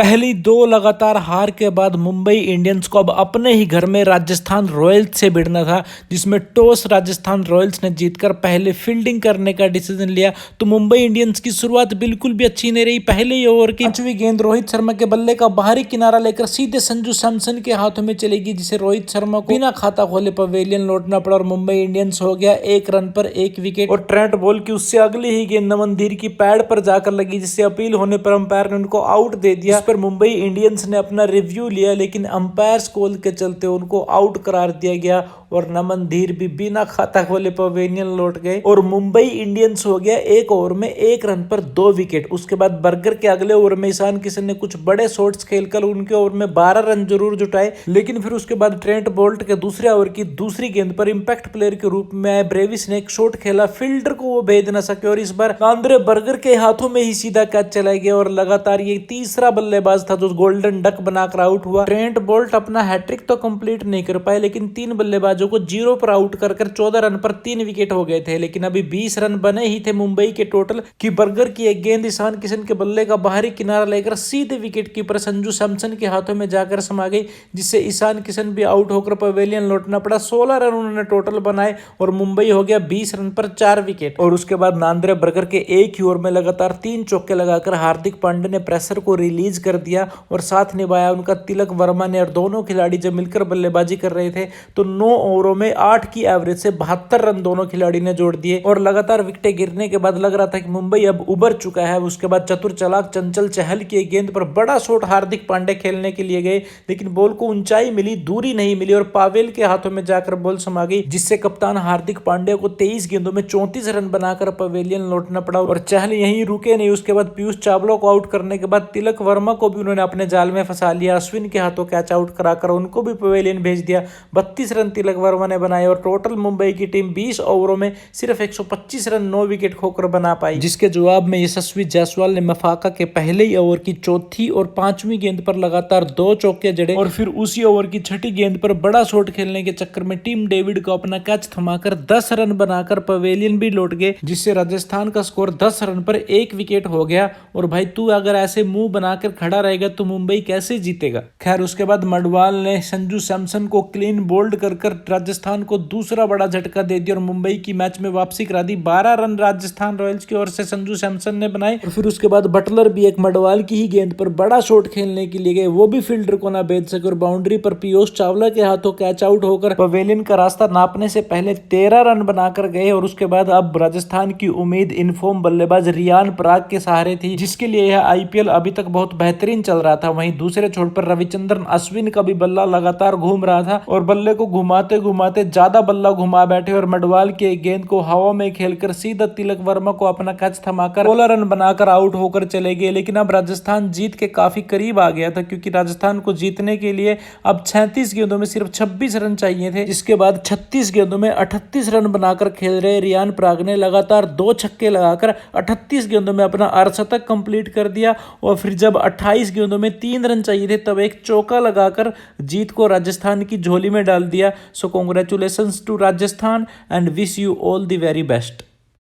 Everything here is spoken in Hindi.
पहली दो लगातार हार के बाद मुंबई इंडियंस को अब अपने ही घर में राजस्थान रॉयल्स से भिड़ना था, जिसमें टॉस राजस्थान रॉयल्स ने जीतकर पहले फील्डिंग करने का डिसीजन लिया। तो मुंबई इंडियंस की शुरुआत बिल्कुल भी अच्छी नहीं रही। पहले ही ओवर की 5वीं गेंद रोहित शर्मा के बल्ले का बाहरी किनारा लेकर सीधे संजू सैमसन के हाथों में चलेगी, जिसे रोहित शर्मा को बिना खाता खोले पवेलियन लौटना पड़ा और मुंबई इंडियंस हो गया 1 रन पर 1 विकेट। और ट्रेंट बॉल की उससे अगली ही गेंद नमन धीर की पैड पर जाकर लगी, जिससे अपील होने पर अंपायर ने उनको आउट दे दिया। इस पर मुंबई इंडियंस ने अपना रिव्यू लिया, लेकिन अंपायर्स कॉल के चलते उनको आउट करार दिया गया और नमन धीर भी बिना खाता खोले पवेलियन लौट गए और मुंबई इंडियंस हो गया 1 ओवर में 1 रन पर 2 विकेट। उसके बाद बर्गर के अगले ओवर में ईशान किशन ने कुछ बड़े शॉट्स खेलकर उनके ओवर में 12 रन जरूर जुटाए, लेकिन फिर उसके बाद ट्रेंट बोल्ट के दूसरे ओवर की दूसरी गेंद पर इंपैक्ट प्लेयर के रूप में ब्रेविस ने एक शॉट खेला, फील्डर को वो भेज न सके और इस बार आंद्रे बर्गर के हाथों में ही सीधा कैच चला गया और लगातार ये तीसरा बल्लेबाज था जो गोल्डन डक बनाकर आउट हुआ। ट्रेंट बोल्ट अपना हैट्रिक तो कंप्लीट नहीं कर पाए, लेकिन 3 बल्लेबाजों को 0 पर आउट कर 14 रन पर 3 विकेट हो गए थे। लेकिन अभी 20 रन बने ही थे मुंबई के टोटल कि बर्गर की एक गेंद ईशान किशन के बल्ले का बाहरी किनारा लेकर सीधे विकेट कीपर संजू सैमसन के हाथों में जाकर समा गई, जिससे ईशान किशन भी आउट होकर पवेलियन लौटना पड़ा। 16 रन उन्होंने टोटल बनाए और मुंबई हो गया 20 रन पर 4 विकेट। और उसके बाद नांद्रे बर्गर के एक ही ओवर में लगातार 3 चौके लगाकर हार्दिक पांड्या ने प्रेशर को रिलीज कर दिया और साथ निभाया उनका तिलक वर्मा ने। और दोनों खिलाड़ी जब मिलकर बल्लेबाजी कर रहे थे तो 9 ओवरों में 8 की एवरेज से 72 रन दोनों खिलाड़ी ने जोड़ दिए और लगातार विकेटें गिरने के बाद लग रहा था कि मुंबई अब उबर चुका है। उसके बाद चतुर चालाक चंचल चहल की एक गेंद पर बड़ा शॉट हार्दिक पांड्या खेलने के लिए गए, लेकिन बॉल को ऊंचाई मिली, दूरी नहीं मिली और पावेल के हाथों में जाकर बॉल समा गई, जिससे कप्तान हार्दिक पांड्या को 23 गेंदों में 34 रन बनाकर पवेलियन लौटना पड़ा। और चहल यहीं रुके नहीं, उसके बाद पीयूष चावला को आउट करने के बाद तिलक वर्मा को भी उन्होंने अपने जाल में फंसा लिया। अश्विन के हाथों कैच आउट कराकर उनको भी पवेलियन भेज दिया। 32 रन तिलक वर्मा ने बनाए और टोटल मुंबई की टीम 20 ओवरों में सिर्फ 125 रन 9 विकेट खोकर बना पाई, जिसके जवाब में यशस्वी जायसवाल ने मफाका के पहले ही ओवर की चौथी और 5वीं गेंद पर लगातार 2 चौके जड़े और फिर उसी ओवर की 6ठी गेंद पर बड़ा शॉट खेलने के चक्कर में टीम डेविड को अपना कैच थमाकर 10 रन बनाकर पवेलियन भी लौट गए, जिससे राजस्थान का स्कोर 10 रन पर 1 विकेट हो गया। और भाई तू अगर ऐसे मुंह बनाकर खड़ा रहेगा तो मुंबई कैसे जीतेगा। खैर उसके बाद मडवाल ने संजू सैमसन को क्लीन बोल्ड कर राजस्थान को दूसरा बड़ा झटका दे दिया और मुंबई की मैच में वापसी करा दी। 12 रन राजस्थान रॉयल्स की ओर से संजू सैमसन ने बनाए और फिर उसके बाद बटलर भी एक मडवाल की ही गेंद पर बड़ा शॉट खेलने के लिए गए, वो भी फील्डर को ना भेज सके और बाउंड्री पर पीयूष चावला के हाथों कैच आउट होकर पवेलियन का रास्ता नापने से पहले 13 रन बनाकर गए। और उसके बाद अब राजस्थान की उम्मीद इनफॉर्म बल्लेबाज रियान पराग के सहारे थी, जिसके लिए यह आईपीएल अभी तक बहुत बेहतरीन चल रहा था। वहीं दूसरे छोर पर रविचंद्रन अश्विन का भी बल्ला लगातार घूम रहा था और बल्ले को घुमाते घुमाते ज्यादा बल्ला घुमा बैठे और मडवाल की एक गेंद को हवा में खेलकर सीधा तिलक वर्मा को अपना कैच थमाकर 16 रन बनाकर आउट होकर चले गए। लेकिन अब राजस्थान जीत के काफी करीब आ गया था, क्योंकि राजस्थान को जीतने के लिए अब 36 गेंदों में सिर्फ 26 रन चाहिए थे, जिसके बाद 36 गेंदों में 38 रन बनाकर खेल रहे रियान पराग ने लगातार 2 छक्के लगाकर 38 गेंदों में अपना अर्धशतक कंप्लीट कर दिया। और फिर जब 28 गेंदों में 3 रन चाहिए थे तब एक चौका लगाकर जीत को राजस्थान की झोली में डाल दिया। So congratulations to Rajasthan and wish you all the very best.